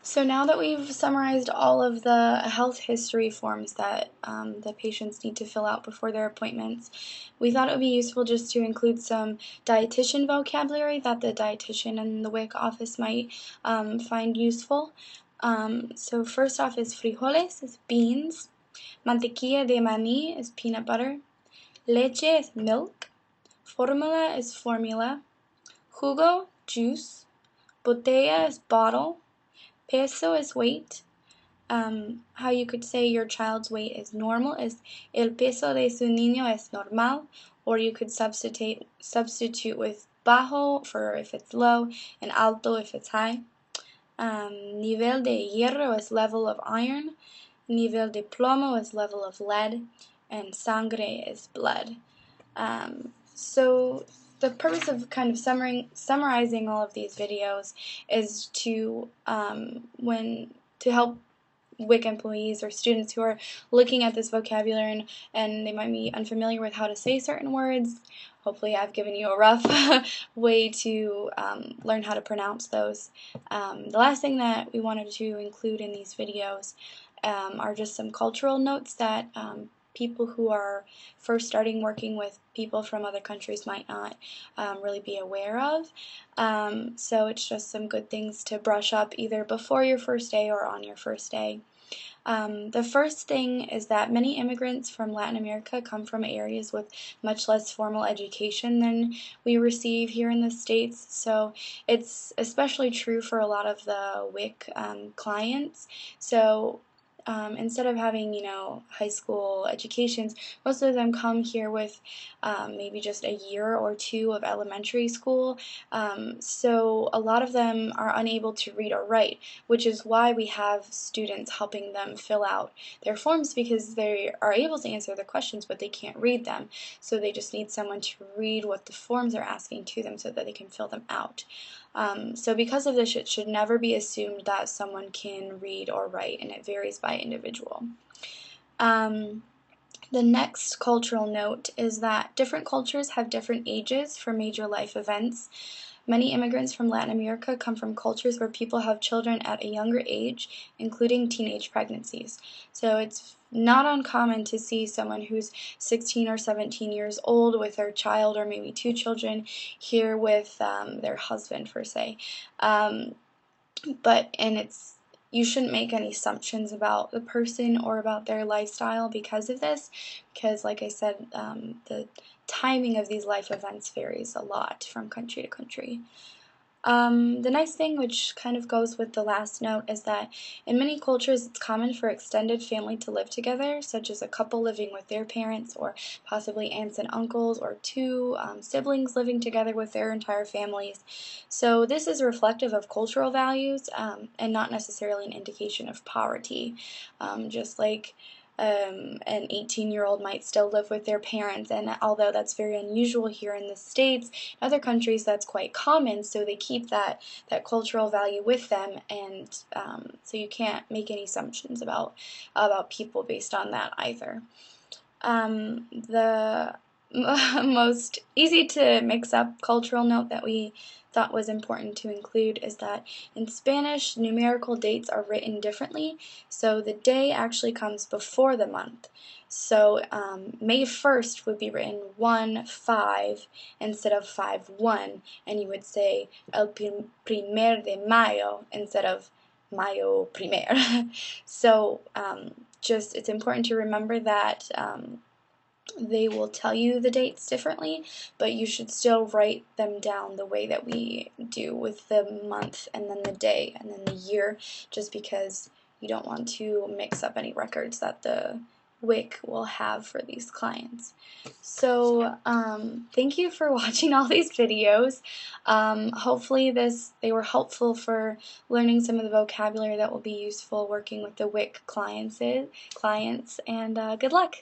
So now that we've summarized all of the health history forms that the patients need to fill out before their appointments, we thought it would be useful just to include some dietitian vocabulary that the dietitian in the WIC office might find useful. So first off is frijoles, is beans. Mantequilla de maní is peanut butter. Leche is milk. Fórmula is formula. Jugo, juice. Botella is bottle. Peso is weight. How you could say your child's weight is normal is el peso de su niño es normal, or you could substitute with bajo for if it's low and alto if it's high. Nivel de hierro is level of iron. Nivel de plomo is level of lead, and sangre is blood. So the purpose of kind of summarizing all of these videos is to help WIC employees or students who are looking at this vocabulary and they might be unfamiliar with how to say certain words. Hopefully I've given you a rough way to learn how to pronounce those. The last thing that we wanted to include in these videos are just some cultural notes that people who are first starting working with people from other countries might not really be aware of. So it's just some good things to brush up either before your first day or on your first day. The first thing is that many immigrants from Latin America come from areas with much less formal education than we receive here in the States, so it's especially true for a lot of the WIC clients. So instead of having, high school educations, most of them come here with maybe just a year or two of elementary school. So a lot of them are unable to read or write, which is why we have students helping them fill out their forms, because they are able to answer the questions, but they can't read them. So they just need someone to read what the forms are asking to them so that they can fill them out. So because of this, it should never be assumed that someone can read or write, and it varies by individual. The next cultural note is that different cultures have different ages for major life events. Many immigrants from Latin America come from cultures where people have children at a younger age, including teenage pregnancies. So it's not uncommon to see someone who's 16 or 17 years old with their child or maybe two children here with their husband, per se. You shouldn't make any assumptions about the person or about their lifestyle because of this, because like I said, the timing of these life events varies a lot from country to country. The nice thing, which kind of goes with the last note, is that in many cultures it's common for extended family to live together, such as a couple living with their parents, or possibly aunts and uncles, or two siblings living together with their entire families. So this is reflective of cultural values and not necessarily an indication of poverty. Just like an 18-year-old might still live with their parents, and although that's very unusual here in the States, in other countries that's quite common, so they keep that cultural value with them, and so you can't make any assumptions about people based on that either. The most easy to mix up cultural note that we thought was important to include is that in Spanish, numerical dates are written differently, so the day actually comes before the month. So May 1st would be written 1-5 instead of 5-1, and you would say el primer de mayo instead of mayo primer. So it's important to remember that they will tell you the dates differently, but you should still write them down the way that we do, with the month and then the day and then the year, just because you don't want to mix up any records that the WIC will have for these clients. So thank you for watching all these videos. Hopefully they were helpful for learning some of the vocabulary that will be useful working with the WIC clients, and good luck!